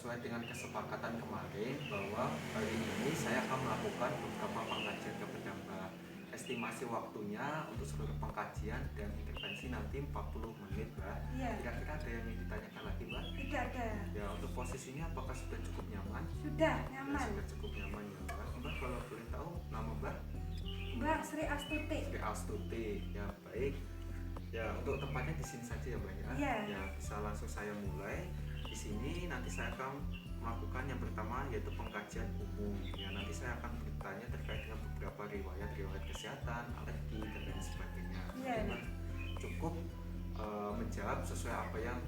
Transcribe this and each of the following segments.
sesuai dengan kesepakatan kemarin bahwa hari ini saya akan melakukan beberapa pengkajian kepada Mbak. Estimasi waktunya untuk seluruh pengkajian dan intervensi nanti 40 menit, Mbak. Iya. Kira-kira ada yang ingin ditanyakan lagi, Mbak? Tidak ada. Ya, untuk posisinya apakah sudah cukup nyaman? Sudah Ya, nyaman. sudah cukup nyaman ya, Mbak. Mbak kalau boleh tahu nama Mbak? Mbak Sri Astuti. Sri Astuti. Ya, baik. Ya, untuk tempatnya di sini saja ya, Mbak ya. Iya. Ya, bisa langsung saya mulai. Di sini nanti saya akan melakukan yang pertama yaitu pengkajian umum. Ya, nanti saya akan bertanya terkait dengan beberapa riwayat kesehatan, alergi dan lain sebagainya. Iya. Jadi, Mbak cukup menjawab sesuai apa yang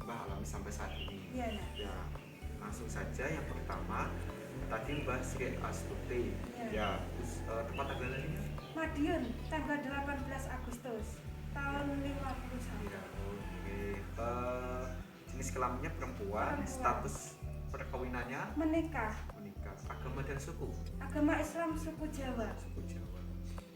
Mbak alami sampai saat ini. Iya, Nak. Ya, langsung saja yang pertama tadi Mbak Sri Astuti. Iya. Ya, tempat tanggal lahirnya? Madiun, tanggal 18 Agustus tahun 51. Ya, oke. Jenis kelaminnya perempuan, Perempuan. status perkawinannya Menikah. menikah, agama dan suku Agama Islam suku Jawa. Jawa.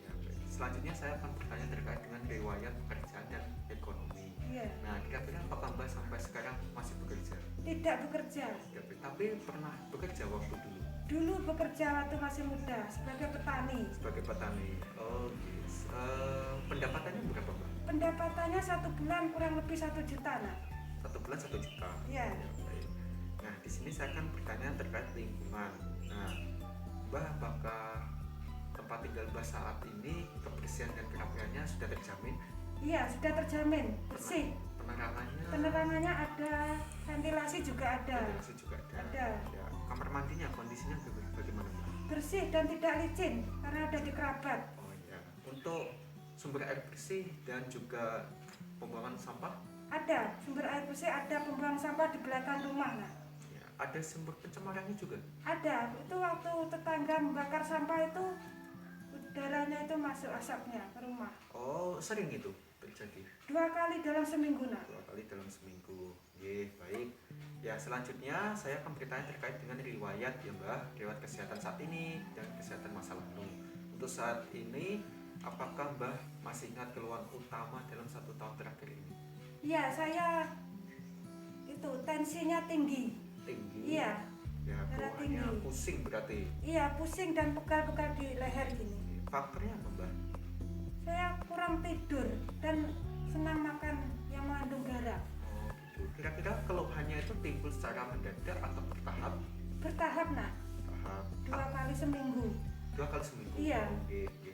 Ya, baik. Selanjutnya saya akan bertanya terkait dengan riwayat pekerjaan dan ekonomi. Iya. Nah, kira-kira apakah Mbak sampai sekarang masih bekerja? Tidak bekerja. Ya, baik. Tapi pernah bekerja waktu dulu Dulu bekerja waktu masih muda sebagai petani. sebagai petani. Oke. Pendapatannya berapa, Mbak? Pendapatannya 1 bulan kurang lebih 1 juta, Nak. 1 bulan 1 juta. Iya. Ya, baik. Nah, di sini saya akan bertanya terkait lingkungan. Nah, Mbak, apakah tempat tinggal Mbak saat ini kebersihan dan kerapiannya sudah terjamin? Iya, sudah terjamin bersih. Penerangannya? Penerangannya ada, ventilasi juga ada. Ventilasi juga ada. Ada. Ya, kamar mandinya kondisinya bagaimana, Mbak? Bersih dan tidak licin karena ada di kerabat. Oh ya. Untuk sumber air bersih dan juga pembuangan sampah? Ada sumber air bersih, ada pembuang sampah di belakang rumah, Nak. Ya. Ada sumber pencemarannya juga? Ada. Itu waktu tetangga membakar sampah itu udaranya itu masuk asapnya ke rumah. Oh, sering itu terjadi? 2 kali dalam seminggu, Nak. 2 kali dalam seminggu. Ye, baik. Ya, selanjutnya saya akan bertanya terkait dengan riwayat ya, Mbak, riwayat kesehatan saat ini dan kesehatan masa lalu. Untuk saat ini, apakah Mbak masih ingat keluhan utama dalam 1 tahun terakhir ini? Iya, saya itu tensinya tinggi. Tinggi. Iya. Ya, Darah keluhannya tinggi. pusing berarti. Iya, pusing dan pegal-pegal di leher gini. Faktornya apa, Mbak? Saya kurang tidur dan senang makan yang mengandung garam. Oh, gitu. Kira-kira keluhannya itu timbul secara mendadak atau bertahap? Bertahap, Nak. Tahap. 2 kali seminggu. 2 kali seminggu. Iya. Oke, oke.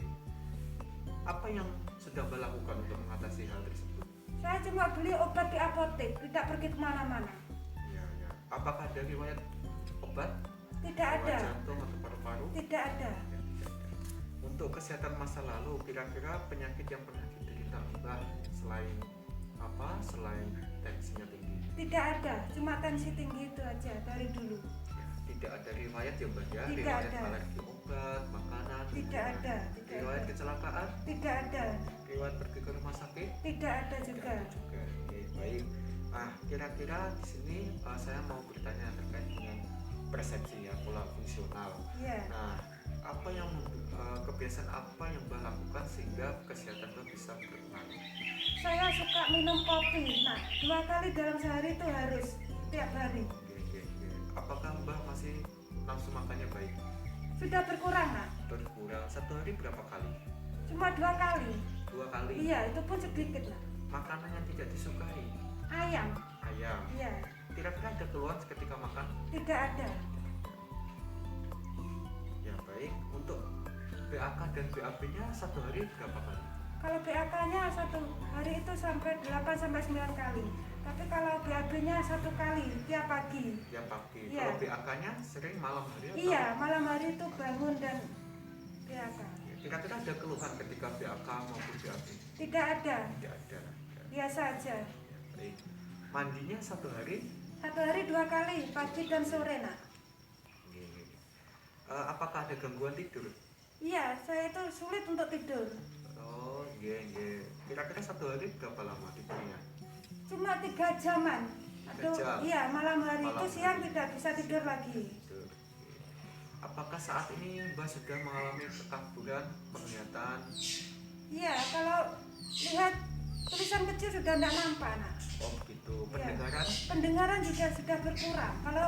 Apa yang sudah Mbak lakukan untuk mengatasi hal tersebut? Saya cuma beli obat di apotek, tidak pergi kemana-mana. Ya, ya. Apakah ada riwayat obat? Tidak Riwayat ada. jantung atau paru-paru? Tidak ada. Ya, tidak ada. Untuk kesehatan masa lalu, kira-kira penyakit yang pernah diderita Mbak selain apa? Selain tensinya tinggi? Tidak ada. Cuma tensi tinggi itu aja dari dulu. Ya, tidak ada riwayat ya, Mbak ya? Tidak Riwayat ada. alergi obat, makanan? Tidak ada. Tidak Riwayat ada. kecelakaan? Tidak ada. Riwayat pergi ke rumah sakit? Tidak ada Tidak juga. ada juga. Oke, baik. Nah, kira-kira di sini saya mau bertanya terkait dengan persepsi ya, pola fungsional. Iya. Nah, apa yang kebiasaan apa yang Mbak lakukan sehingga kesehatan Mbak bisa berpengaruh? Saya suka minum kopi. Nah, 2 kali dalam sehari itu harus setiap hari. Oke, oke, oke. Apakah Mbak masih nafsu makannya baik? Sudah berkurang, Nak. Berkurang. 1 hari berapa kali? Cuma 2 kali. 2 kali. Iya, itu pun sedikit, Nak. Makanan yang tidak disukai? Ayam. Ayam. Iya. Kira-kira ada keluhan ketika makan? Tidak ada. Ya, baik. Untuk BAK dan BAB-nya 1 hari berapa kali? Kalau BAK-nya 1 hari itu sampai 8 sampai 9 kali. Tapi kalau BAB-nya 1 kali tiap pagi. Tiap pagi. Iya. Kalau BAK-nya sering malam hari atau? Iya, malam hari itu bangun dan BAK. Kira-kira ada keluhan ketika BAK maupun BAB? Tidak ada. Tidak ada. Biasa aja. Baik. Mandinya 1 hari? 1 hari 2 kali, pagi dan sore, Nak. Apakah ada gangguan tidur? Iya, saya itu sulit untuk tidur. Oh, iya, iya. Kira-kira 1 hari berapa lama tidurnya? Cuma 3 jaman. 3 Aduh, jam? iya, malam hari Malam itu siang hari. tidak bisa tidur lagi. Tidur. Apakah saat ini Mbak sudah mengalami kekaburan penglihatan? Iya, kalau lihat tulisan kecil sudah tidak nampak, Nak. Oh, begitu. Pendengaran? Pendengaran juga sudah berkurang. Kalau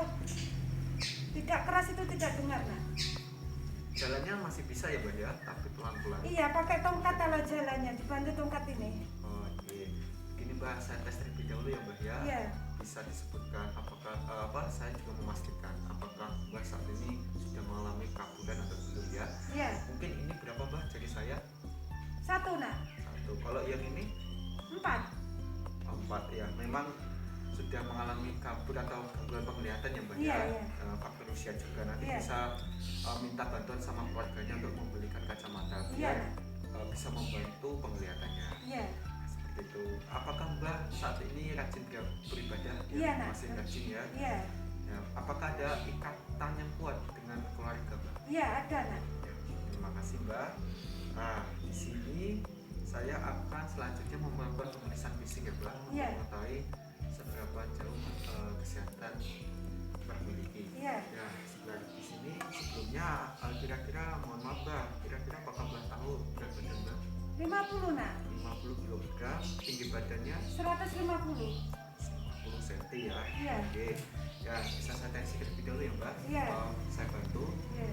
tidak keras itu tidak dengar, Nak. Jalannya masih bisa ya Mbak ya, tapi pelan-pelan. Iya, pakai tongkat kalau jalannya, dibantu tongkat ini. Oh iya. Gini Mbak, saya tes terlebih dahulu ya Mbak ya. Iya. Bisa disebutkan apakah saya juga memastikan apakah Mbak saat ini sudah mengalami kaburan atau belum ya? Iya. Mungkin ini berapa Mbak jari saya? 1, Nak. 1. Kalau yang ini 4. 4 ya. Memang sudah mengalami kabur atau gangguan penglihatan ya Mbak Iya, ya. iya. Faktor usia juga nanti Iya. bisa minta bantuan sama keluarganya untuk membelikan kacamata Iya, biar Nak. bisa membantu penglihatannya. Iya. Seperti itu. Apakah Mbak saat ini rajin beribadah? Iya, Nak. Masih rajin ya? Iya. Ya, apakah ada ikatan yang kuat dengan keluarga Mbak? Iya, ada, Nak. Ya, terima kasih Mbak. Nah, di sini saya akan selanjutnya melakukan pemeriksaan fisik ya Mbak, untuk Iya. mengetahui seberapa jauh kesehatan Mbak miliki. Iya. Ya, sebelah di sini sebelumnya kira-kira mohon maaf Mbak, kira-kira apakah Mbak tahu berat badan Mbak? 50, Nak. 50 kg, tinggi badannya 150. 50 cm ya. Iya. Oke. Ya, bisa saya tensi terlebih dahulu ya Mbak. Iya. Saya bantu. Iya.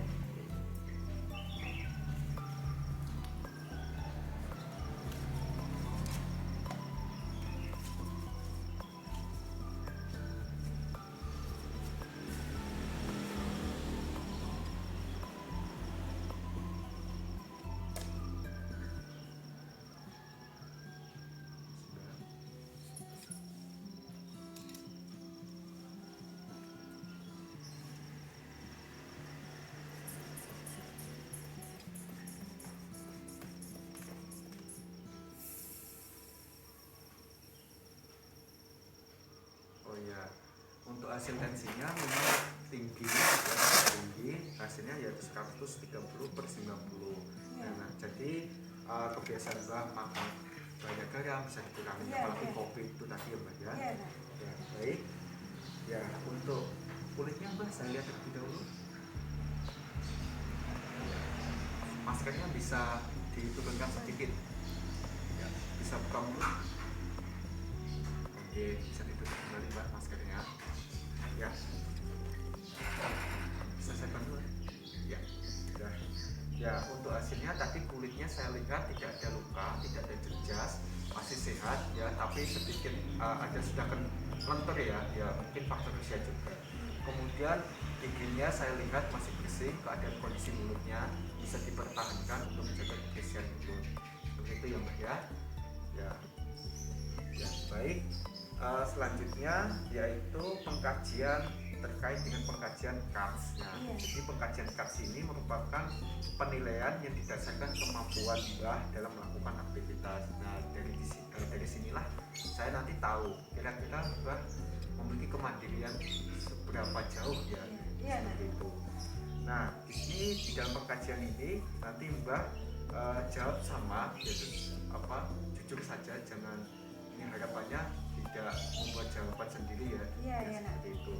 Oh ya, untuk hasil tensinya memang tinggi, ya, tinggi, hasilnya yaitu 130/90. Nah, jadi kebiasaan Mbak makan banyak garam bisa dikurangi, Iya, apalagi iya. kopi itu tadi ya Mbak ya. Iya, Nak. Ya, baik. Ya, untuk kulitnya Mbak saya lihat terlebih dahulu. Ya, maskernya bisa diturunkan sedikit. Ya, bisa buka mulut. Oke, bisa ditutup kembali Mbak maskernya. Ya, bisa saya bantu? Ya, sudah. Ya, untuk hasilnya tadi kulitnya saya lihat tidak ada luka, tidak ada jejas, masih sehat ya, tapi sedikit ada sudah lentur ya, ya mungkin faktor usia juga. Kemudian giginya saya lihat masih bersih, keadaan kondisi mulutnya bisa dipertahankan untuk menjaga kebersihan mulut. Begitu ya Mbak ya. Ya, ya baik. Selanjutnya yaitu pengkajian terkait dengan pengkajian CAPS. Iya. Jadi pengkajian CAPS ini merupakan penilaian yang didasarkan kemampuan Mbah dalam melakukan aktivitas. Nah, dari sinilah saya nanti tahu kira-kira Mbah memiliki kemandirian seberapa jauh ya. Iya, Nak. Seperti itu. Nah, di sini di dalam pengkajian ini nanti Mbah jawab sama, yaitu jujur saja, jangan ini harapannya tidak membuat jawaban sendiri ya. Iya, iya, Nak. Seperti itu.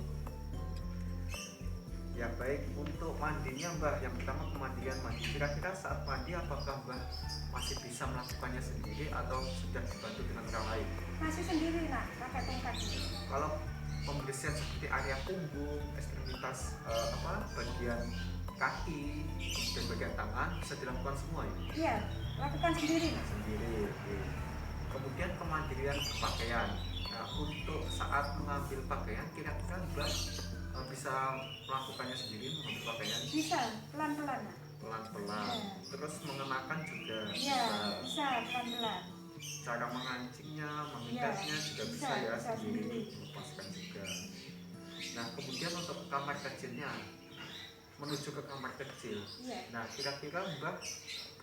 Ya baik, untuk mandinya Mbak, yang pertama pemandian mandi. Kira-kira saat mandi apakah Mbak masih bisa melakukannya sendiri atau sudah dibantu dengan orang lain? Masih sendiri, Nak, pakai tongkat. Kalau pembersihan seperti area punggung, ekstremitas bagian kaki, kemudian bagian tangan bisa dilakukan semua ya? Iya, lakukan sendiri, Nak. Sendiri. Oke. Kemudian kemandirian berpakaian. Nah, untuk saat mengambil pakaian, kira-kira Mbak bisa melakukannya sendiri, mengambil pakaian Bisa, pelan-pelan, Nak. pelan-pelan. Ya. Terus mengenakan juga Iya, bisa pelan-pelan. cara mengancingnya, mengikatnya juga bisa bisa, ya bisa sendiri, sendiri. melepaskan juga. Nah, kemudian untuk kamar kecilnya, menuju ke kamar kecil. Iya. Nah, kira-kira Mbak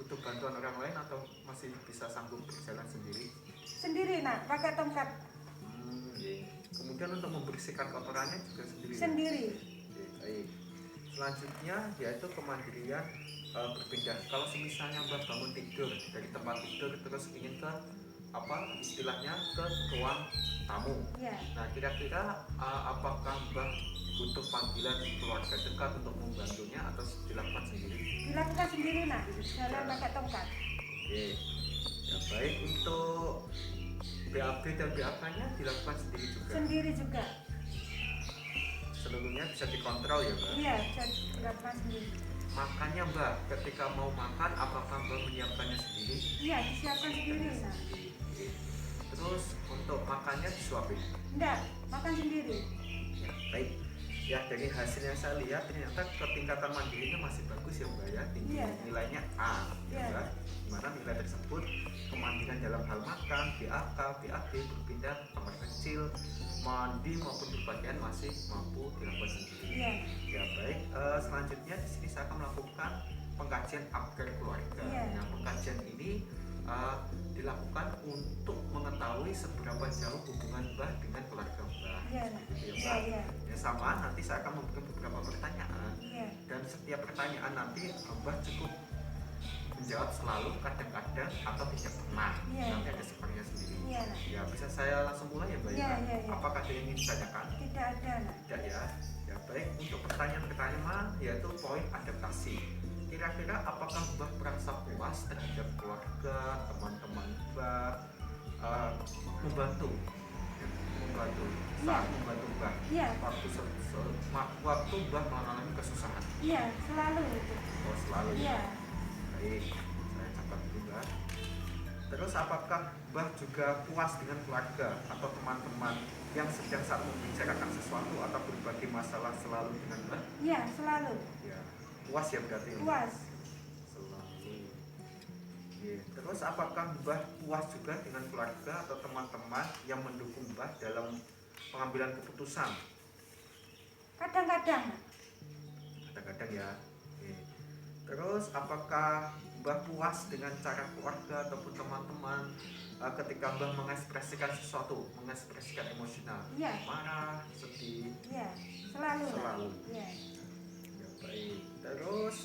butuh bantuan orang lain atau masih bisa sanggup berjalan sendiri? Sendiri, Nak, pakai tongkat. Iya. Kemudian untuk membersihkan kotorannya juga sendiri. ya? Sendiri. Oke, baik. Selanjutnya yaitu kemandirian berpindah. Kalau misalnya Mbak bangun tidur dari tempat tidur terus ingin ke istilahnya ke ruang tamu. Iya. Nah, kira-kira apakah Mbak butuh panggilan keluarga dekat untuk membantunya atau dilakukan sendiri? Dilakukan sendiri, Nak. Jalan pakai tongkat. Oke. Ya baik, untuk BAB dan BAK-nya dilakukan sendiri juga. sendiri juga. Seluruhnya bisa dikontrol ya Mbak. Iya, bisa dilakukan sendiri. Makannya Mbak, ketika mau makan apakah Mbak menyiapkannya sendiri? Iya, disiapkan sendiri. Nah, Terus untuk makannya disuapin? enggak, makan sendiri. Ya, baik. Ya dari hasil yang saya lihat ternyata ketingkatan mandirinya masih bagus ya Mbak ya. Tinggi Iya. nilainya A ya Iya. Mbak. Dimana nilai tersebut kemandirian dalam hal makan, BAK, BAB, berpindah, kamar kecil, mandi maupun berpakaian masih mampu dilakukan sendiri. Iya. Ya baik. Selanjutnya di sini saya akan melakukan pengkajian upgrade keluarga. Iya. Nah pengkajian ini dilakukan untuk mengetahui seberapa jauh hubungan Mbah dengan keluarga Mbah. Iya. Gitu ya, Iya, Mbak. iya. Ya sama, nanti saya akan memberikan beberapa pertanyaan Iya. dan setiap pertanyaan nanti Mbah cukup menjawab selalu, kadang-kadang atau tidak pernah. Iya. Nanti ada sepertinya sendiri. Iya, Nak. Ya bisa saya langsung mulai ya Mbak Iya, ya? iya, iya. Apakah ada yang ingin ditanyakan? Tidak ada, Nak. Tidak ya. Ya baik, untuk pertanyaan pertama yaitu poin adaptasi. Kira-kira apakah Mbah merasa puas terhadap keluarga, teman-teman Mbah, membantu saat membantu Mbah Iya. waktu Mbah mengalami kesusahan? Iya, selalu itu. Oh selalu ya. Iya. Baik, saya catat dulu Mbah. Terus apakah Mbah juga puas dengan keluarga atau teman-teman yang sedang saat membicarakan sesuatu atau berbagi masalah selalu dengan Mbah? Iya, selalu. Ya, puas ya berarti. Puas. Selalu. Oke. Terus apakah Mbah puas juga dengan keluarga atau teman-teman yang mendukung Mbah dalam pengambilan keputusan? Kadang-kadang, Nak. Kadang-kadang ya. Oke. Terus apakah Mbah puas dengan cara keluarga ataupun teman-teman ketika Mbah mengekspresikan sesuatu, mengekspresikan emosional? Iya. Marah, sedih, Iya, selalu, Nak. selalu. Iya. Ya baik. Terus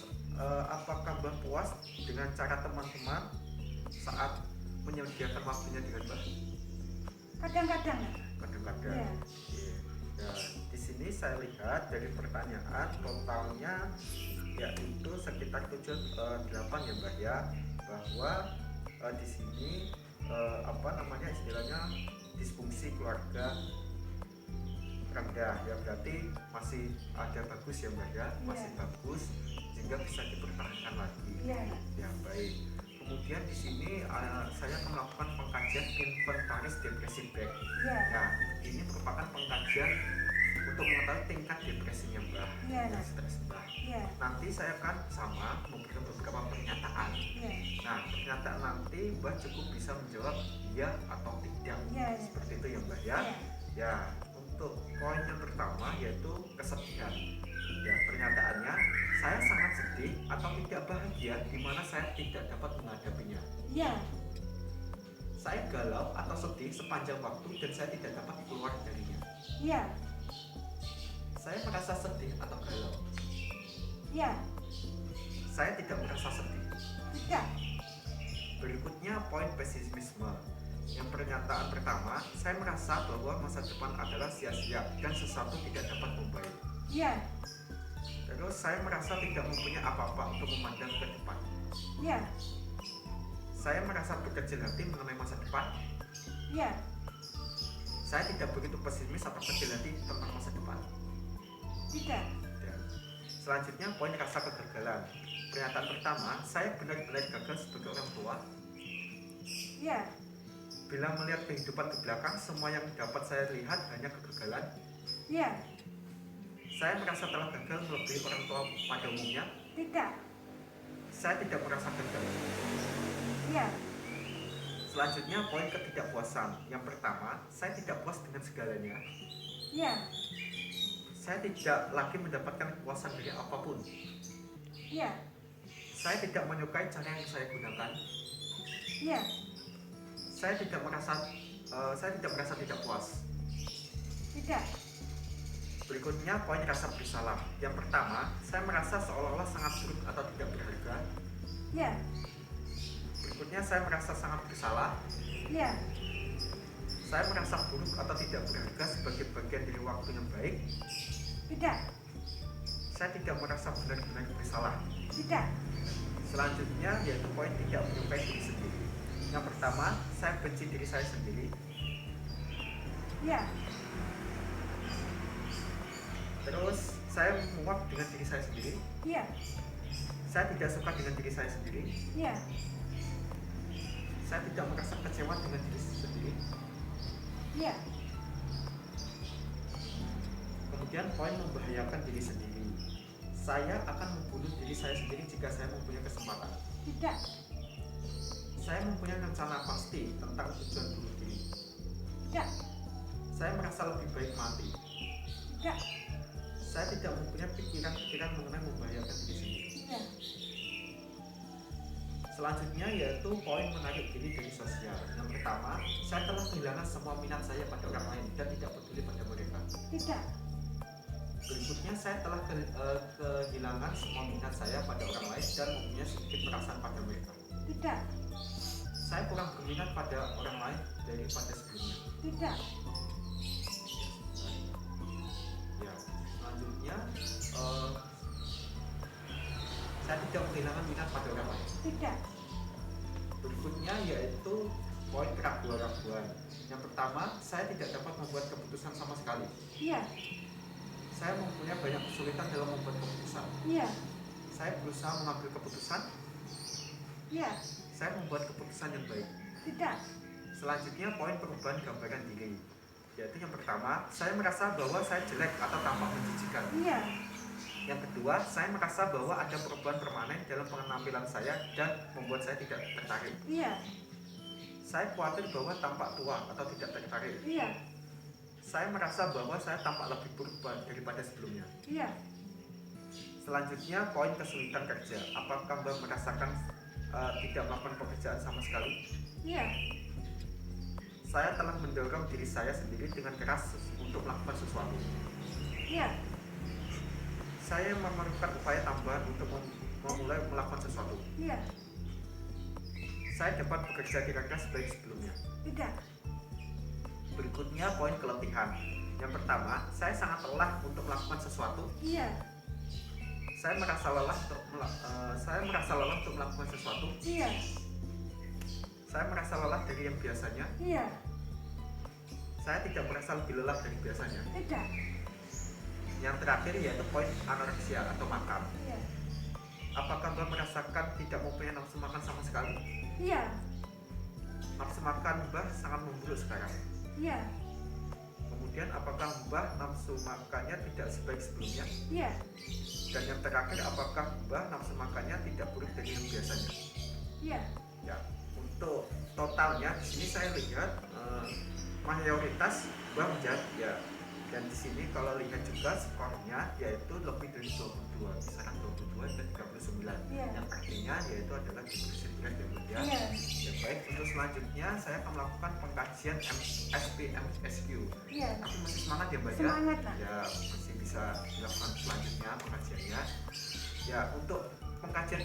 apakah Mbah puas dengan cara teman-teman saat menyediakan waktunya dengan Mbah? Kadang-kadang, Nak. Kadang-kadang. Iya. Oke. Ya, di sini saya lihat dari pertanyaan totalnya yaitu sekitar 8 ya Mbah ya, bahwa di sini istilahnya disfungsi keluarga rendah ya, berarti masih ada bagus ya Mbah ya, masih Iya. bagus sehingga bisa dipertahankan lagi. Iya. Ya baik. Kemudian di sini saya melakukan pengkajian inventaris depresi back. Iya. Nah, ini merupakan pengkajian untuk mengetahui tingkat depresinya Mbah Iya, dan Nak. stres Mbah. Iya. Nanti saya akan sama memberikan beberapa pernyataan. Iya. Nah, pernyataan nanti Mbah cukup bisa menjawab iya atau tidak. Iya. Seperti itu ya Mbah ya. Iya. Ya, untuk poin yang pertama yaitu kesedihan. Ya, pernyataannya saya sangat sedih atau tidak bahagia di mana saya tidak dapat menghadapinya. Iya. Saya galau atau sedih sepanjang waktu dan saya tidak dapat keluar darinya. Iya. Saya merasa sedih atau galau. Iya. Saya tidak merasa sedih. Tidak. Berikutnya poin pesimisme. Yang pernyataan pertama, saya merasa bahwa masa depan adalah sia-sia dan sesuatu tidak dapat membaik. Iya. Terus saya merasa tidak mempunyai apa-apa untuk memandang ke depan. Iya. Saya merasa berkecil hati mengenai masa depan. Iya. Saya tidak begitu pesimis atau kecil hati tentang masa depan. Tidak. Dan selanjutnya poin rasa kegagalan. Pernyataan pertama, saya benar-benar gagal sebagai orang tua. Iya. Bila melihat kehidupan ke belakang, semua yang dapat saya lihat hanya kegagalan. Iya. Saya merasa telah gagal melebihi orang tua pada umumnya. Tidak. Saya tidak merasa gagal. Iya. Selanjutnya poin ketidakpuasan. Yang pertama, saya tidak puas dengan segalanya. Iya. Saya tidak lagi mendapatkan kepuasan dari apapun. Iya. Saya tidak menyukai cara yang saya gunakan. Iya. Saya tidak merasa tidak puas. Tidak. Berikutnya poin rasa bersalah. Yang pertama, saya merasa seolah-olah sangat buruk atau tidak berharga. Iya. Berikutnya saya merasa sangat bersalah. Iya. Saya merasa buruk atau tidak berharga sebagai bagian dari waktu yang baik. Tidak. Saya tidak merasa benar-benar bersalah. Tidak. Selanjutnya yaitu poin tidak menyukai diri sendiri. Yang pertama, saya benci diri saya sendiri. Iya. Terus saya muak dengan diri saya sendiri. Iya. Saya tidak suka dengan diri saya sendiri. Iya. Saya tidak merasa kecewa dengan diri sendiri. Iya. Kemudian poin membahayakan diri sendiri. Saya akan membunuh diri saya sendiri jika saya mempunyai kesempatan. Tidak. Saya mempunyai rencana pasti tentang tujuan bunuh diri. Tidak. Saya merasa lebih baik mati. Tidak. Saya tidak mempunyai pikiran-pikiran mengenai membahayakan diri sendiri. Iya. Selanjutnya yaitu poin menarik diri dari sosial. Yang pertama, saya telah kehilangan semua minat saya pada orang lain dan tidak peduli pada mereka. Tidak. Berikutnya, saya telah kehilangan semua minat saya pada orang lain dan mempunyai sedikit perasaan pada mereka. Tidak. Saya kurang berminat pada orang lain daripada sebelumnya. Tidak. Ya, selanjutnya saya tidak kehilangan minat pada orang lain. Tidak. Berikutnya yaitu poin keraguan-keraguan. Yang pertama, saya tidak dapat membuat keputusan sama sekali. Iya. Saya mempunyai banyak kesulitan dalam membuat keputusan. Iya. Saya berusaha mengambil keputusan. Iya. Saya membuat keputusan yang baik. Tidak. Selanjutnya poin perubahan gambaran diri. Yaitu yang pertama, saya merasa bahwa saya jelek atau tampak menjijikan. Iya. Yang kedua, saya merasa bahwa ada perubahan permanen dalam penampilan saya dan membuat saya tidak tertarik. Iya. Saya khawatir bahwa tampak tua atau tidak tertarik. Iya. Saya merasa bahwa saya tampak lebih berubah daripada sebelumnya. Iya. Selanjutnya, poin kesulitan kerja. Apakah Mbak merasakan tidak melakukan pekerjaan sama sekali? Iya. Saya telah mendorong diri saya sendiri dengan keras untuk melakukan sesuatu. Iya. Saya memerlukan upaya tambahan untuk memulai melakukan sesuatu. Iya. Saya dapat bekerja kira-kira sebaik sebelumnya. Tidak. Berikutnya poin keletihan. Yang pertama, saya sangat lelah untuk melakukan sesuatu. Iya. Saya merasa lelah untuk melakukan sesuatu. Iya. Saya merasa lelah dari yang biasanya. Iya. Saya tidak merasa lebih lelah dari biasanya. Tidak. Yang terakhir yaitu poin anoreksia atau makan. Iya. Apakah Mbak merasakan tidak mempunyai nafsu makan sama sekali? Iya. Nafsu makan Mbak sangat memburuk sekarang. Iya. Kemudian apakah Mbak nafsu makannya tidak sebaik sebelumnya? Iya. Dan yang terakhir, apakah Mbak nafsu makannya tidak buruk dari yang biasanya? Iya. Ya, untuk totalnya di sini saya lihat mayoritas Mbak menjadi ya. Dan di sini kalau lihat juga skornya yaitu lebih dari 22, misalkan 22 dan 39. Iya. Yang artinya yaitu adalah depresi berat ya Mbak ya. Iya. Ya baik, untuk selanjutnya saya akan melakukan pengkajian SPMSQ. Iya. Tapi masih semangat ya Mbak ya? Semangat lah. Ya masih bisa dilakukan selanjutnya pengkajiannya. Ya untuk pengkajian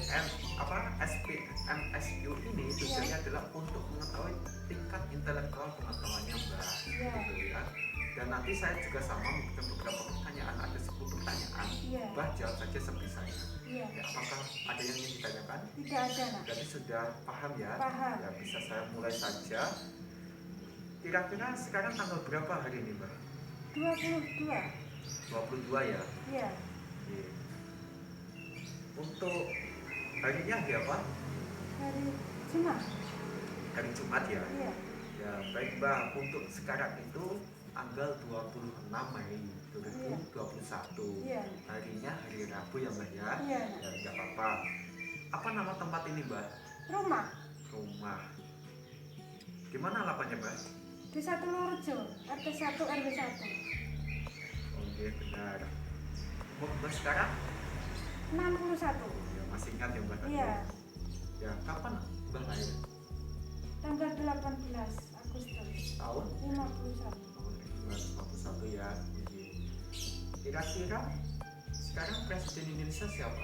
SPMSQ ini tujuannya adalah untuk mengetahui tingkat intelektual pengetahuannya Mbak. Iya. Gitu ya. Dan nanti saya juga sama memberikan beberapa pertanyaan, ada 10 pertanyaan. Iya. Mbak jawab saja sebisanya. Iya. Ya, apakah ada yang ingin ditanyakan? Tidak ada nak. Jadi sudah paham ya? Paham. Ya bisa saya mulai saja. Kira-kira sekarang tanggal berapa hari ini Mbak? 22. 22 ya? Iya. Oke. Untuk harinya hari apa? Hari Jumat. Hari Jumat ya? Iya. Ya baik Mbak, untuk sekarang itu tanggal 26 Mei 2021. Iya. Harinya hari Rabu ya Mbak ya? Iya. Ya tidak apa-apa. Apa nama tempat ini Mbak? Rumah Rumah. Gimana alamatnya Mbak? di Satu Lurjo, RT 1 RW 1. Oke benar. Umur Mbak sekarang? 61. Ya masih ingat ya Mbak? Iya. Ya kapan Mbak lahir? Tanggal 18 Agustus Tahun? 51. Tahun 1951 ya. Oke. Kira-kira sekarang Presiden Indonesia siapa?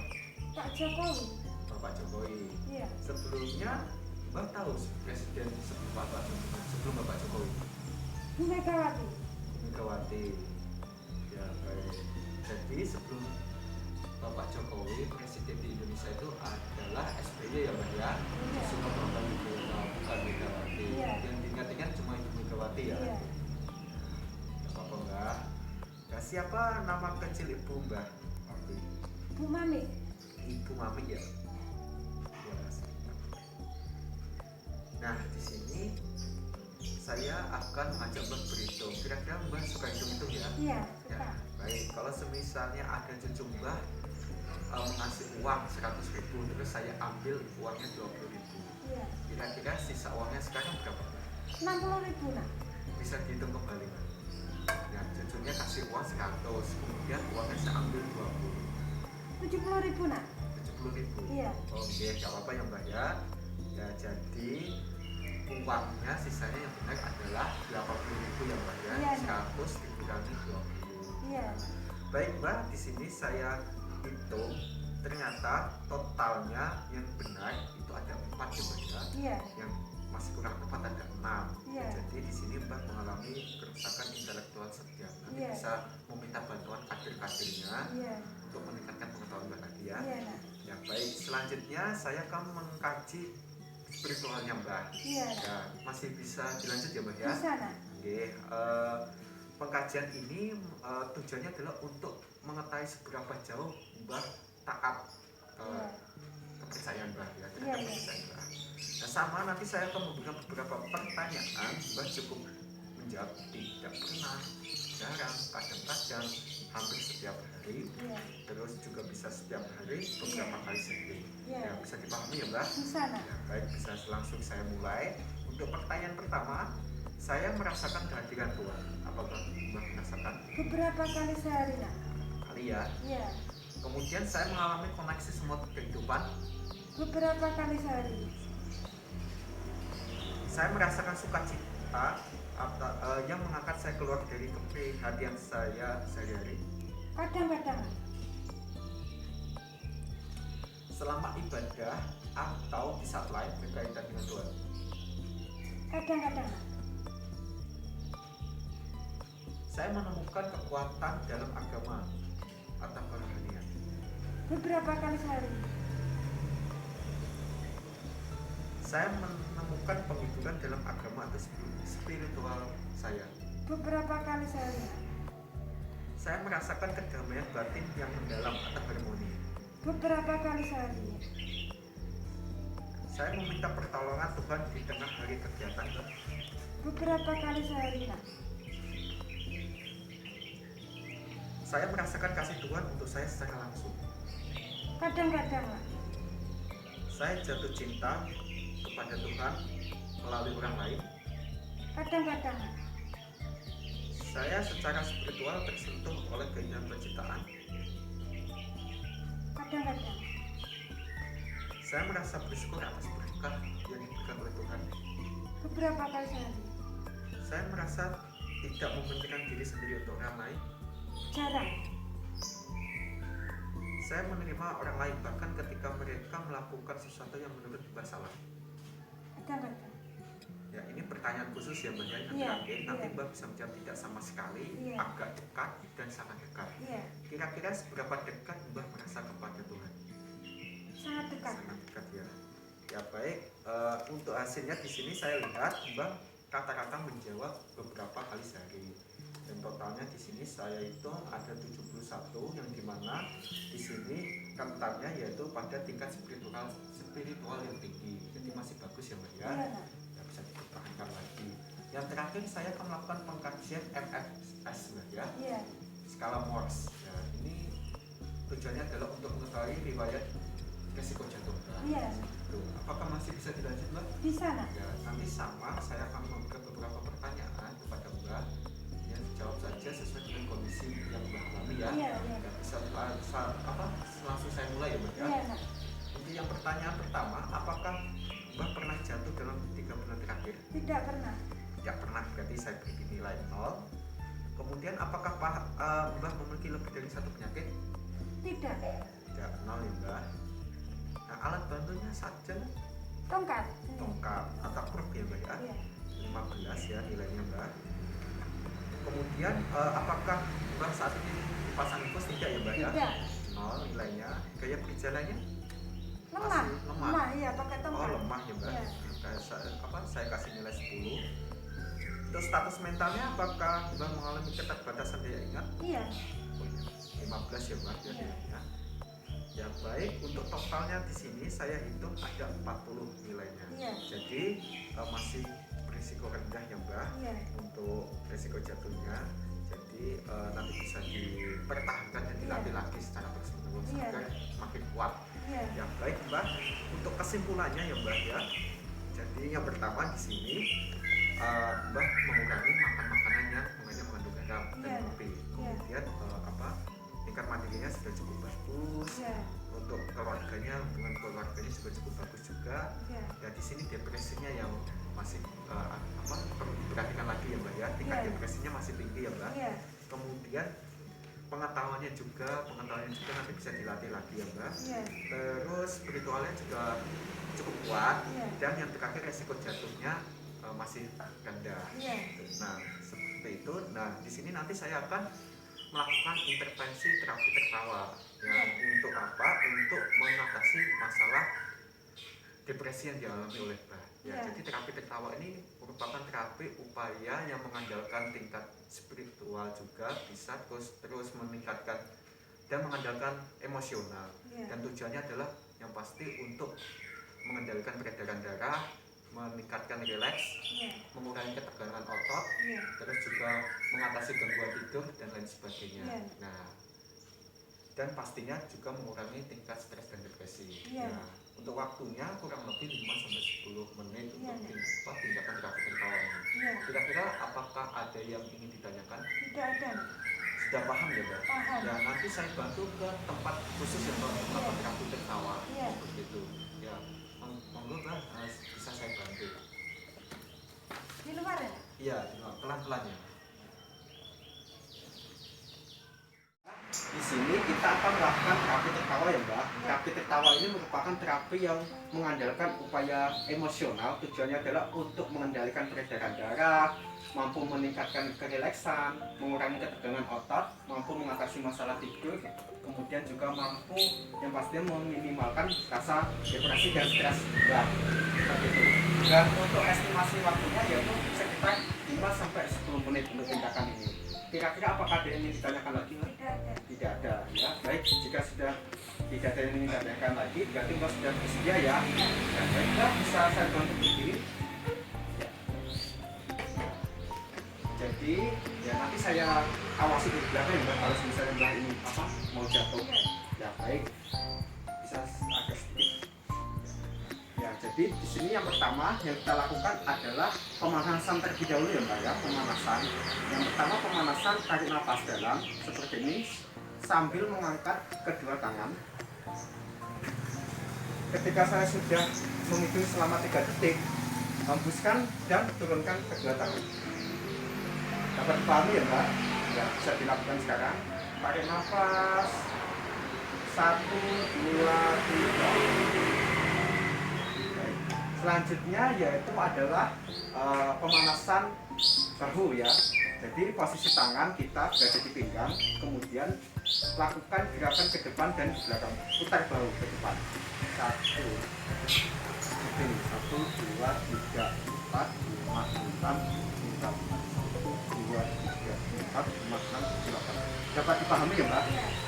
Pak Jokowi. Bapak Jokowi. Iya. Sebelumnya Mbak tahu Presiden sebelum Bapak Jokowi? Megawati. Megawati. Ya baik. Jadi sebelum Bapak Jokowi Presiden di Indonesia itu adalah SBY ya Mbak ya? Iya. Soekarno Bambang Yudhoyono, bukan Megawati. Iya. Yang diingat-ingat cuma Ibu Megawati ya. Iya. Gak apa-apa Mbak. Nah, Siapa nama kecil ibu Mbah? Oke. Bu Mami. Ibu Mami ya. Ya, Mas. Nah, di sini saya akan mengajak Mbah berhitung. Kira-kira Mbah suka hitung-hitung ya? Iya, Ya, suka. baik. Kalau semisalnya ada cucu Mbah mengasih uang 100.000, terus saya ambil uangnya 20.000. Iya. Kira-kira sisa uangnya sekarang berapa? 60.000 nak. Bisa dihitung kembali, Mbak. Ya, cucunya kasih uang 100, kemudian uangnya saya ambil 20. 70.000 nak. 70.000. Iya. Oke, gak apa-apa ya Mbak ya. Ya, jadi uangnya sisanya yang benar adalah 80.000 ya Mbak ya. Iya. 100 dikurangi 20. Iya. Baik Mbak, di sini saya hitung ternyata totalnya yang benar itu ada 4 ya Mbak ya. Iya. Yang masih kurang tepat ada 6. Iya. Jadi di sini Mbak mengalami kerusakan intelektual setiap. Nanti Iya. bisa meminta bantuan kader-kadernya Iya. untuk meningkatkan pengetahuan Mbak tadi ya. Iya nak. Ya baik, selanjutnya saya akan mengkaji spiritualnya Mbak. Iya. Ya, masih bisa dilanjut ya Mbak ya. Bisa nak. Oke, pengkajian ini tujuannya adalah untuk mengetahui seberapa jauh Mbak taat Iya. kepercayaan Mbak ya, Iya, terhadap iya. kepercayaan Mbak. Nah, sama nanti saya akan memberikan beberapa pertanyaan, Mbak cukup menjawab tidak pernah, jarang, kadang-kadang, hampir setiap hari, Iya. terus juga bisa setiap hari, beberapa kali sehari. Iya. Ya, bisa dipahami ya Mbak? Bisa nak. Ya, baik, bisa langsung saya mulai. Untuk pertanyaan pertama, saya merasakan kehadiran Tuhan. Apakah Mbak merasakan? Beberapa kali sehari nak. Kali ya. Iya. Kemudian saya mengalami koneksi semut kehidupan. Beberapa kali sehari. Saya merasakan sukacita yang mengangkat saya keluar dari keprihatinan saya sehari-hari. Kadang-kadang. Selama ibadah atau di saat lain berkaitan dengan Tuhan. Kadang-kadang. Saya menemukan kekuatan dalam agama atau kerohanian. Beberapa kali sehari. Saya menemukan penghiburan dalam agama atau spiritual saya. Beberapa kali sehari nak. Saya merasakan kedamaian batin yang mendalam atau harmoni. Beberapa kali sehari. Saya meminta pertolongan Tuhan di tengah hari kegiatan. Beberapa kali sehari nak. Saya merasakan kasih Tuhan untuk saya secara langsung. Kadang-kadang nak. Saya jatuh cinta kepada Tuhan melalui orang lain. Kadang-kadang nak. Saya secara spiritual tersentuh oleh keindahan penciptaan. Kadang-kadang. Saya merasa bersyukur atas berkah yang diberikan oleh Tuhan. Beberapa kali sehari. Saya merasa tidak mementingkan diri sendiri untuk orang lain. Jarang. Saya menerima orang lain bahkan ketika mereka melakukan sesuatu yang menurut Mbak salah. Kadang-kadang. Ya, ini pertanyaan khusus ya Mbak ya, yang Iya, terakhir. Nanti iya. Mbak bisa menjawab tidak sama sekali, Iya. agak dekat, dan sangat dekat. Iya. Kira-kira seberapa dekat Mbak merasa kepada Tuhan? Sangat dekat. Sangat dekat ya. Ya baik, untuk hasilnya di sini saya lihat Mbak kata-kata menjawab beberapa kali sehari. Dan totalnya di sini saya hitung ada 71, yang dimana di sini rentannya yaitu pada tingkat spiritual yang tinggi. Jadi masih bagus ya Mbak ya. Iya nak. Ya, bisa dipertahankan lagi. Yang terakhir saya akan melakukan pengkajian MFS Mbak ya, Iya. skala Morse. Ya, ini tujuannya adalah untuk mengetahui riwayat risiko jantung. Iya. Tuh, apakah masih bisa dilanjut Mbak? Bisa nak. Ya, nanti sama saya akan memberikan beberapa pertanyaan kepada Mbak. Ya, jawab saja sesuai dengan kondisi yang Mbak alami ya. Iya. Iya. Ya, bisa langsung saya mulai ya Mbak ya. Iya nak. Jadi yang pertanyaan pertama, apakah Mbak pernah jatuh dalam 3 bulan terakhir? Tidak pernah. Tidak pernah, berarti saya beri nilai 0. Kemudian apakah Mbak memiliki lebih dari satu penyakit? Tidak. Tidak, 0 ya Mbak. Nah, alat bantunya saja Tongkat. tongkat atau kruk ya Mbak ya. Iya. 15 ya nilainya Mbak. Kemudian apakah Mbak saat ini dipasang infus? Tidak ya Mbak ya. Tidak. 0 nilainya. Gaya berjalannya? Lemah. Masih lemah. Lemah. Iya pakai Oh tongkat. lemah ya Mbak. Iya. Saya kasih nilai 10. Untuk status mentalnya apakah Mbak mengalami keterbatasan daya ingat? Iya. Oh iya, 15 ya Mbak. Iya. Ya. Ya baik, untuk totalnya di sini saya hitung ada 40 nilainya. Iya. Jadi masih berisiko rendah ya Mbak Iya. untuk risiko jatuhnya. Jadi nanti bisa dipertahankan dan dilatih lagi secara terus-menerus Iya. agar makin kuat. Iya. Ya baik Mbak, untuk kesimpulannya ya Mbak ya. Jadi yang pertama di sini Mbak mengurangi makan makanan yang mengandung garam dan Iya. kopi. Kemudian tingkat mandirinya sudah cukup bagus. Iya. Untuk keluarganya, hubungan keluarganya juga cukup bagus juga. Iya. Ya di sini depresinya yang masih perlu diperhatikan lagi ya Mbak ya. Tingkat Iya. depresinya masih tinggi ya Mbak. Iya. Kemudian pengetahuannya juga nanti bisa dilatih lagi ya Mbak. Iya. Terus spiritualnya juga cukup kuat. Iya. Dan yang terakhir resiko jatuhnya masih rendah. Iya. Nah seperti itu. Nah di sini nanti saya akan melakukan intervensi terapi tertawa ya. Untuk apa? Untuk mengatasi masalah depresi yang dialami oleh Mbak ya. Jadi terapi tertawa ini merupakan terapi upaya yang mengandalkan tingkat spiritual juga, bisa terus meningkatkan dan mengandalkan emosional. Dan tujuannya adalah yang pasti untuk mengendalikan peredaran darah, meningkatkan rileks, mengurangi ketegangan otot, terus juga mengatasi gangguan tidur dan lain sebagainya. Nah, dan pastinya juga mengurangi tingkat stres dan depresi. Nah, untuk waktunya kurang lebih 5-10 menit untuk tindakan terapi tertawa ini. Kira-kira apakah ada yang ingin ditanyakan? Tidak ada. Sudah paham ya Mbak? Paham. Ya nanti saya bantu ke tempat khusus yang melakukan terapi tertawa. Seperti itu. Ya, monggo Mbak, bisa saya bantu. Di luar ya? Iya, pelan-pelan ya. Di sini kita akan melakukan terapi tertawa ya Mbak. Terapi tertawa ini merupakan terapi yang mengandalkan upaya emosional. Tujuannya adalah untuk mengendalikan peredaran darah, mampu meningkatkan kerileksan, mengurangi ketegangan otot, mampu mengatasi masalah tidur, kemudian juga mampu yang pastinya meminimalkan rasa depresi dan stres berat. Seperti itu. Dan untuk estimasi waktunya yaitu sekitar 5-10 menit untuk tindakan ini. Kira-kira apakah ada yang ingin ditanyakan lagi? Tidak ada. Tidak ada ya. Baik, jika sudah tidak ada yang ingin ditanyakan lagi, berarti Mbak sudah bersedia ya. Ya baik Mbak, bisa saya bantu berdiri. Ya. Jadi ya nanti saya awasi di belakang ya Mbak, kalau misalnya Mbak ini mau jatuh. Ya baik, bisa agak sedikit. Ya jadi di sini yang pertama yang kita lakukan adalah pemanasan terlebih dahulu ya Mbak ya, pemanasan. Yang pertama pemanasan, tarik nafas dalam seperti ini sambil mengangkat kedua tangan. Ketika saya sudah menghitung selama 3 detik, hembuskan dan turunkan kedua tangan. Dapat dipahami ya Mbak? Ya, bisa dilakukan sekarang. Tarik nafas 1, 2, 3. Selanjutnya yaitu adalah pemanasan bahu ya. Jadi posisi tangan kita berada di pinggang, kemudian lakukan gerakan ke depan dan ke belakang. Putar bahu ke depan. 1, 2, 3, 4, 5, 6, 7, 8. 1, 2, 3, 4, 5, 6, 7, 8. Dapat dipahami ya Mbak?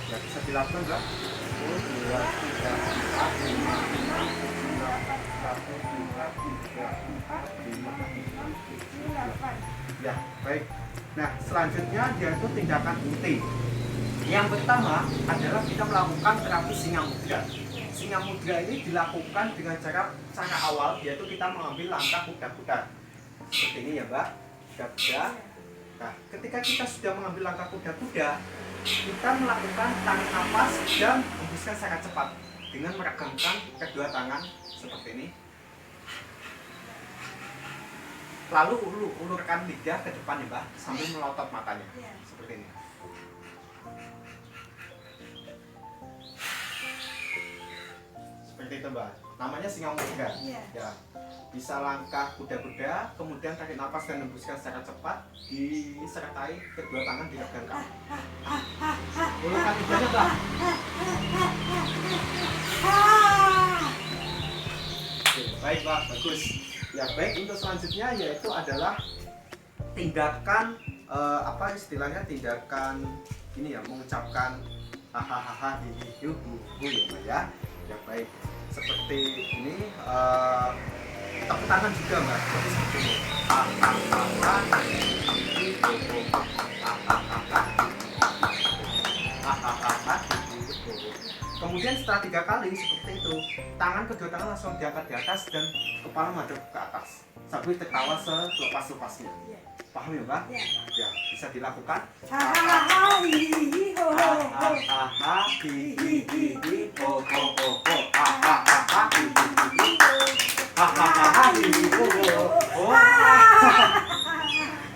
Ya bisa dilakukan Mbak. 1, 2, 3, 4, 5, 6, 7, 8. 1, 2, 3, 4, 5, 6, 7, 8. Ya, baik. Nah, selanjutnya yaitu tindakan inti. Yang pertama adalah kita melakukan terapi singa mudra. Singa mudra ini dilakukan dengan cara awal yaitu kita mengambil langkah kuda-kuda. Seperti ini ya, Mbak. Kuda-kuda. Nah, ketika kita sudah mengambil langkah kuda-kuda, kita melakukan tarik nafas dan hembuskan secara cepat dengan meregangkan kedua tangan seperti ini. Lalu ulurkan lidah ke depan ya Mbak, sambil melotot matanya seperti ini. Seperti itu Mbak. Namanya singa mudra. Ya. Bisa langkah kuda-kuda, kemudian tarik nafas dan hembuskan secara cepat, disertai kedua tangan diregangkan. Ulurkan lidahnya Mbak. Oke, baik Mbak, bagus. Ya baik, untuk selanjutnya yaitu adalah tindakan apa istilahnya, tindakan ini ya, mengucapkan hahaha hihi hu ya Mbak ya. Ya baik, seperti ini tepuk tangan juga Mbak, jadi seperti ini. Hahaha hihi hu hahaha hahaha hihi hu. Kemudian setelah 3 kali seperti itu, kedua tangan langsung diangkat di atas dan kepala madep ke atas sambil tertawa selepas-lepasnya. Paham ya Mbak? Ya, bisa dilakukan. Hahaha hihihi ho ho ho. Hahaha hihihi ho ho ho ho. Hahaha hihihi ho. Hahaha hihihi ho ho ho.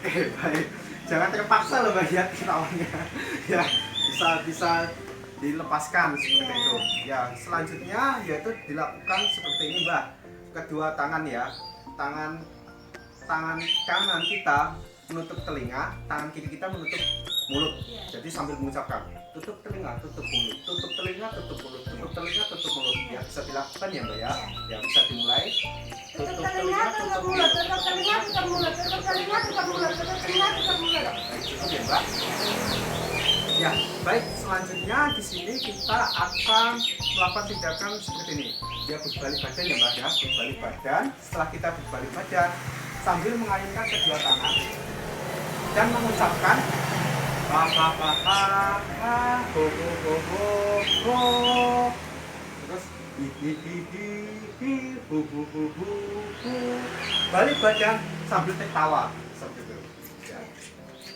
Oke, baik. Jangan terpaksa loh Mbak ya ketawanya. Ya, bisa dilepaskan seperti itu. Ya, selanjutnya yaitu dilakukan seperti ini Mbak. Kedua tangan ya. Tangan kanan kita menutup telinga, tangan kiri kita menutup mulut. Jadi sambil mengucapkan tutup telinga, tutup mulut, tutup telinga, tutup mulut, tutup telinga, tutup mulut. Ya, bisa dilakukan ya Mbak ya. Ya, bisa dimulai. Tutup telinga, tutup mulut, tutup telinga, tutup mulut, tutup telinga, tutup mulut, tutup telinga, tutup mulut. Baik, cukup ya Mbak. Ya, baik. Selanjutnya di sini kita akan melakukan tindakan seperti ini. Ya, berbalik badan ya Mbak ya, berbalik badan. Setelah kita berbalik badan, sambil mengayunkan kedua tangan dan mengucapkan hahaha ho ho ho ho ho, terus hihihi hu hu hu hu hu, balik badan sambil tertawa seperti itu. Ya,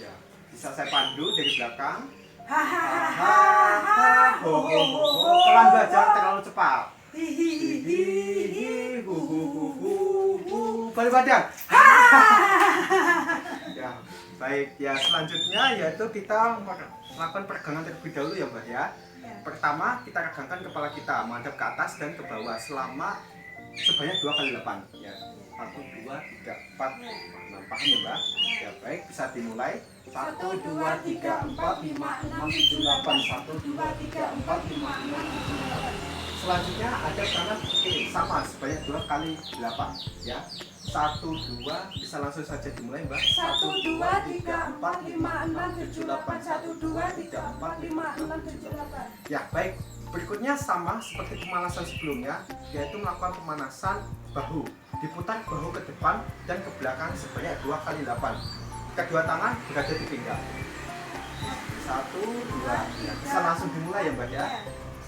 ya. Bisa saya pandu dari belakang. Hahaha ho ho ho ho, pelan Mbak, jangan terlalu cepat. Hihihi hu hu hu hu hu, balik badan. Ya, baik ya, selanjutnya yaitu kita melakukan peregangan terlebih dahulu ya Mbak ya. Pertama kita regangkan kepala kita menghadap ke atas dan ke bawah selama sebanyak 2 kali 8 ya. 1, 2, 3, 4, 5, 6. Paham ya Mbak? Ya baik, bisa dimulai. 1, 2, 3, 4, 5, 6, 7, 8. 1, 2, 3, 4, 5, 6, 7, 8. Selanjutnya ada tangan kiri sama sebanyak 2 kali 8 ya. 1, 2, bisa langsung saja dimulai Mbak. 1, 2, 3, 4, 5, 6, 7, 8. 1, 2, 3, 4, 5, 6, 7, 8. Ya baik, berikutnya sama seperti pemanasan sebelumnya, yaitu melakukan pemanasan bahu. Diputar bahu ke depan dan ke belakang sebanyak 2 kali 8. Kedua tangan berada di pinggang. 1, 2, ya. Bisa langsung dimulai ya Mbak ya.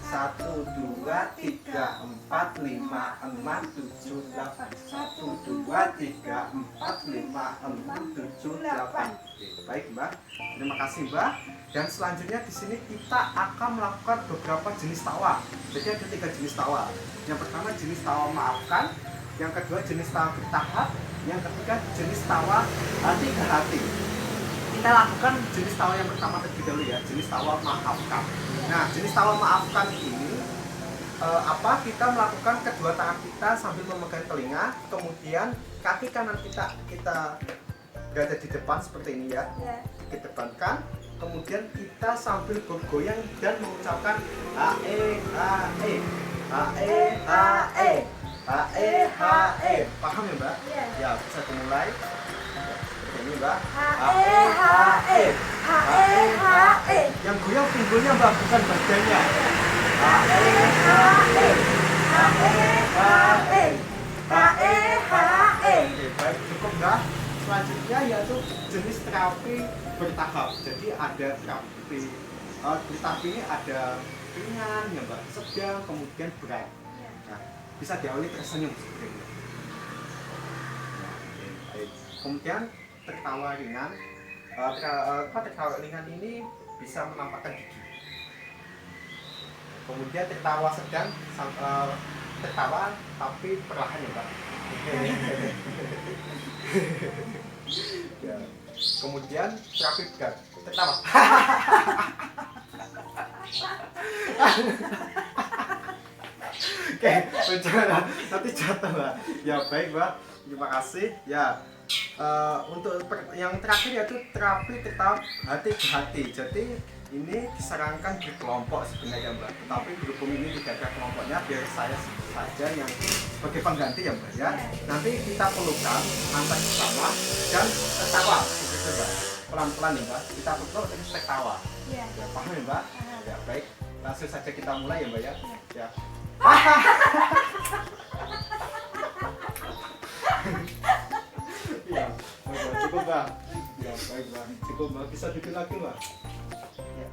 1, 2, 3, 4, 5, 6, 7, 8. 1, 2, 3, 4, 5, 6, 7, 8. Oke, baik Mbak. Terima kasih Mbak. Dan selanjutnya di sini kita akan melakukan beberapa jenis tawa. Jadi ada 3 jenis tawa. Yang pertama jenis tawa maafkan, yang kedua jenis tawa bertahap, yang ketiga jenis tawa hati ke hati. Kita lakukan jenis tawa yang pertama terlebih dahulu ya, jenis tawa maafkan. Nah, jenis tawa maafkan ini kita melakukan kedua tangan kita sambil memegang telinga, kemudian kaki kanan kita berada di depan seperti ini ya, dikedepankan, kemudian kita sambil bergoyang dan mengucapkan hae hae hae hae hae hae. Paham ya Mbak? Ya, bisa dimulai. Ini Mbak. Hae hae hae hae. Yang goyang pinggulnya Mbak, bukan badannya. Hae hae hae hae hae hae. Oke, baik, cukup Mbak. Selanjutnya yaitu jenis terapi bertahap. Jadi ada terapi ini ada ringan ya Mbak, sedang, kemudian berat. Nah, bisa diawali tersenyum seperti ini. Nah, baik. Kemudian tertawa ringan. Tertawa ringan ini bisa menampakkan gigi. Kemudian tertawa sedang, tertawa tapi perlahan ya Pak. Ya. Kemudian terapi berat, tertawa. Oke, rencana nanti jatuh Mbak. Ya baik Mbak, terima kasih. Ya. Untuk yang terakhir yaitu terapi tertawa hati ke hati. Jadi ini disarankan berkelompok sebenarnya Mbak, tetapi berhubung ini tidak ada kelompoknya, biar saya saja yang sebagai pengganti ya Mbak ya. Nanti kita pelukan, antar bersama dan tertawa. coba pelan-pelan ya Mbak, kita petul ekstrak tawa. Iya. Ya, paham ya Mbak? Paham. Ya, baik. Langsung saja kita mulai ya Mbak ya. Ya. Ya, Mbak, cukup Mbak. Ya, baik Mbak. Cukup Mbak, bisa dikit lagi Mbak. Ya.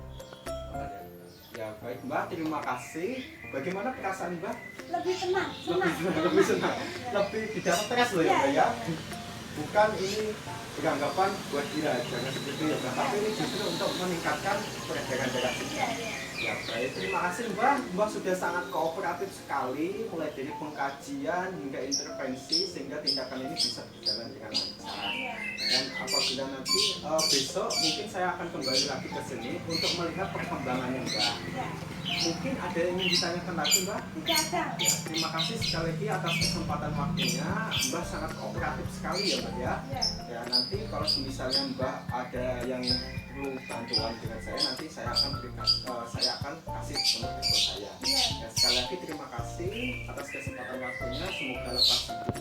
Ya, baik Mbak, terima kasih. Bagaimana perasaan Mbak? Lebih tenang, senang. Lebih senang. Lebih tidak stres loh ya Mbak ya. Bukan ini beranggapan buat gila, jangan seperti itu ya Mbak. Tapi ini justru untuk meningkatkan peredaran darah. Iya, iya. Ya baik, terima kasih Mbak. Mbak sudah sangat kooperatif sekali, mulai dari pengkajian hingga intervensi sehingga tindakan ini bisa berjalan dengan lancar. Iya. Dan apabila nanti besok mungkin saya akan kembali lagi ke sini untuk melihat perkembangannya Mbak. Iya. Mungkin ada yang ingin ditanyakan lagi Mbak? Tidak ada. Ya, terima kasih sekali lagi atas kesempatan waktunya. Mbak sangat kooperatif sekali ya Mbak ya. Iya. Ya nanti kalau misalnya Mbak ada yang perlu bantuan dengan saya, nanti saya akan berikan, saya akan kasih nomor telepon saya. Iya. Ya, sekali lagi terima kasih atas kesempatan waktunya. Semoga lekas sembuh